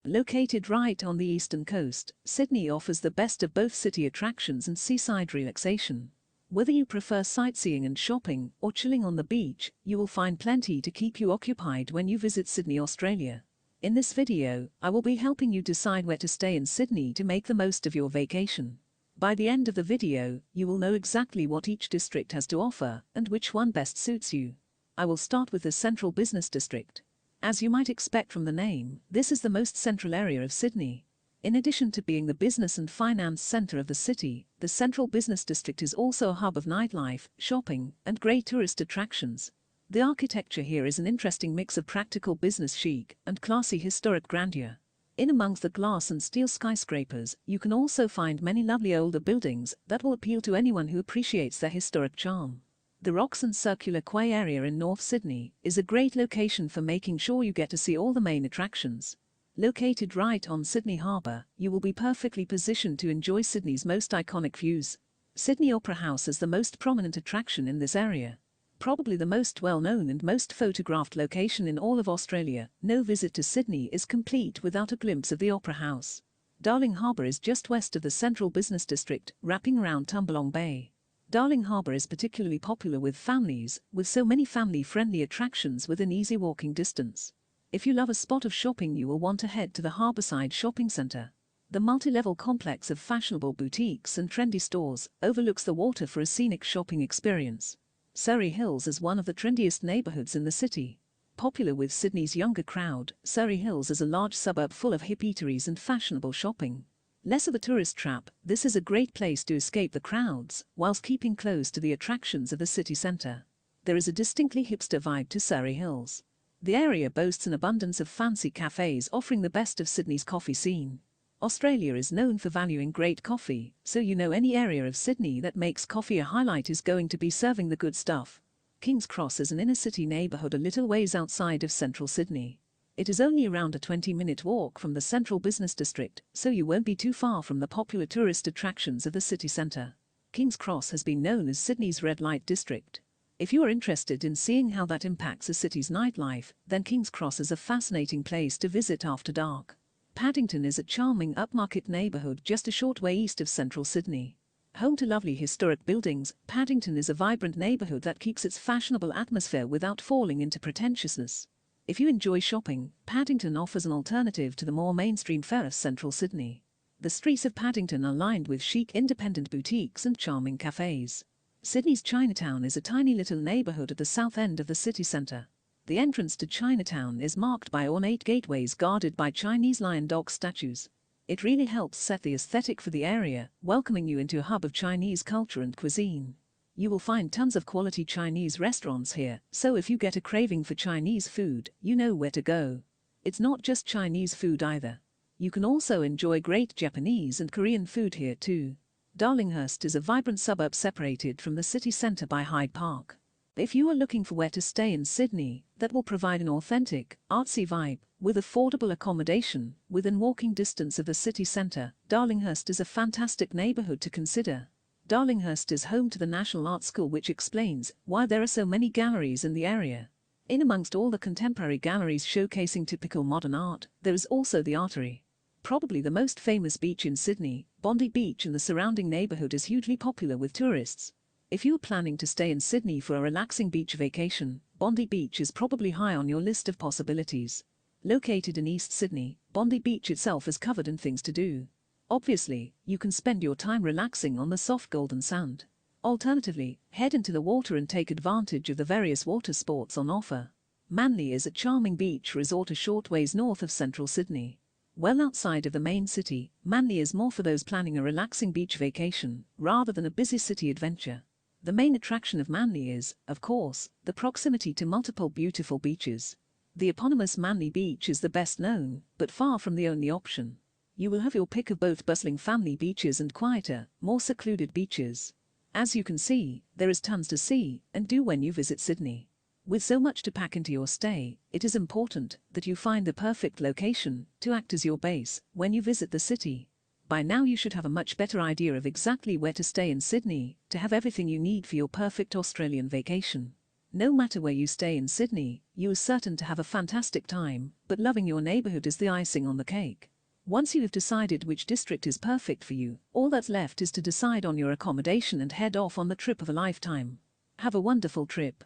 Located right on the eastern coast, Sydney offers the best of both city attractions and seaside relaxation. Whether you prefer sightseeing and shopping or chilling on the beach, you will find plenty to keep you occupied when you visit Sydney, Australia. In this video, I will be helping you decide where to stay in Sydney to make the most of your vacation. By the end of the video, you will know exactly what each district has to offer and which one best suits you. I will start with the Central Business District. As you might expect from the name, this is the most central area of Sydney. In addition to being the business and finance centre of the city, the Central Business District is also a hub of nightlife, shopping, and great tourist attractions. The architecture here is an interesting mix of practical business chic and classy historic grandeur. In amongst the glass and steel skyscrapers, you can also find many lovely older buildings that will appeal to anyone who appreciates their historic charm. The Rocks and Circular Quay area in North Sydney is a great location for making sure you get to see all the main attractions. Located right on Sydney Harbour, you will be perfectly positioned to enjoy Sydney's most iconic views. Sydney Opera House is the most prominent attraction in this area. Probably the most well-known and most photographed location in all of Australia, no visit to Sydney is complete without a glimpse of the Opera House. Darling Harbour is just west of the Central Business District, wrapping around Tumbalong Bay. Darling Harbour is particularly popular with families, with so many family-friendly attractions within easy walking distance. If you love a spot of shopping, you will want to head to the Harbourside Shopping Centre. The multi-level complex of fashionable boutiques and trendy stores overlooks the water for a scenic shopping experience. Surry Hills is one of the trendiest neighbourhoods in the city. Popular with Sydney's younger crowd, Surry Hills is a large suburb full of hip eateries and fashionable shopping. Less of a tourist trap, this is a great place to escape the crowds, whilst keeping close to the attractions of the city centre. There is a distinctly hipster vibe to Surry Hills. The area boasts an abundance of fancy cafes offering the best of Sydney's coffee scene. Australia is known for valuing great coffee, so you know any area of Sydney that makes coffee a highlight is going to be serving the good stuff. King's Cross is an inner-city neighbourhood a little ways outside of central Sydney. It is only around a 20-minute walk from the Central Business District, so you won't be too far from the popular tourist attractions of the city centre. King's Cross has been known as Sydney's red light district. If you are interested in seeing how that impacts a city's nightlife, then King's Cross is a fascinating place to visit after dark. Paddington is a charming upmarket neighbourhood just a short way east of central Sydney. Home to lovely historic buildings, Paddington is a vibrant neighbourhood that keeps its fashionable atmosphere without falling into pretentiousness. If you enjoy shopping, Paddington offers an alternative to the more mainstream fare of central Sydney. The streets of Paddington are lined with chic independent boutiques and charming cafes. Sydney's Chinatown is a tiny little neighbourhood at the south end of the city centre. The entrance to Chinatown is marked by ornate gateways guarded by Chinese lion dog statues. It really helps set the aesthetic for the area, welcoming you into a hub of Chinese culture and cuisine. You will find tons of quality Chinese restaurants here, so if you get a craving for Chinese food, you know where to go. It's not just Chinese food either. You can also enjoy great Japanese and Korean food here too. Darlinghurst is a vibrant suburb separated from the city centre by Hyde Park. If you are looking for where to stay in Sydney that will provide an authentic, artsy vibe, with affordable accommodation, within walking distance of the city centre, Darlinghurst is a fantastic neighbourhood to consider. Darlinghurst is home to the National Art School, which explains why there are so many galleries in the area. In amongst all the contemporary galleries showcasing typical modern art, there is also the Artery. Probably the most famous beach in Sydney, Bondi Beach and the surrounding neighbourhood is hugely popular with tourists. If you are planning to stay in Sydney for a relaxing beach vacation, Bondi Beach is probably high on your list of possibilities. Located in East Sydney, Bondi Beach itself is covered in things to do. Obviously, you can spend your time relaxing on the soft golden sand. Alternatively, head into the water and take advantage of the various water sports on offer. Manly is a charming beach resort a short ways north of central Sydney. Well outside of the main city, Manly is more for those planning a relaxing beach vacation, rather than a busy city adventure. The main attraction of Manly is, of course, the proximity to multiple beautiful beaches. The eponymous Manly Beach is the best known, but far from the only option. You will have your pick of both bustling family beaches and quieter, more secluded beaches. As you can see, there is tons to see and do when you visit Sydney. With so much to pack into your stay, it is important that you find the perfect location to act as your base when you visit the city. By now you should have a much better idea of exactly where to stay in Sydney to have everything you need for your perfect Australian vacation. No matter where you stay in Sydney, you are certain to have a fantastic time, but loving your neighborhood is the icing on the cake. Once you have decided which district is perfect for you, all that's left is to decide on your accommodation and head off on the trip of a lifetime. Have a wonderful trip.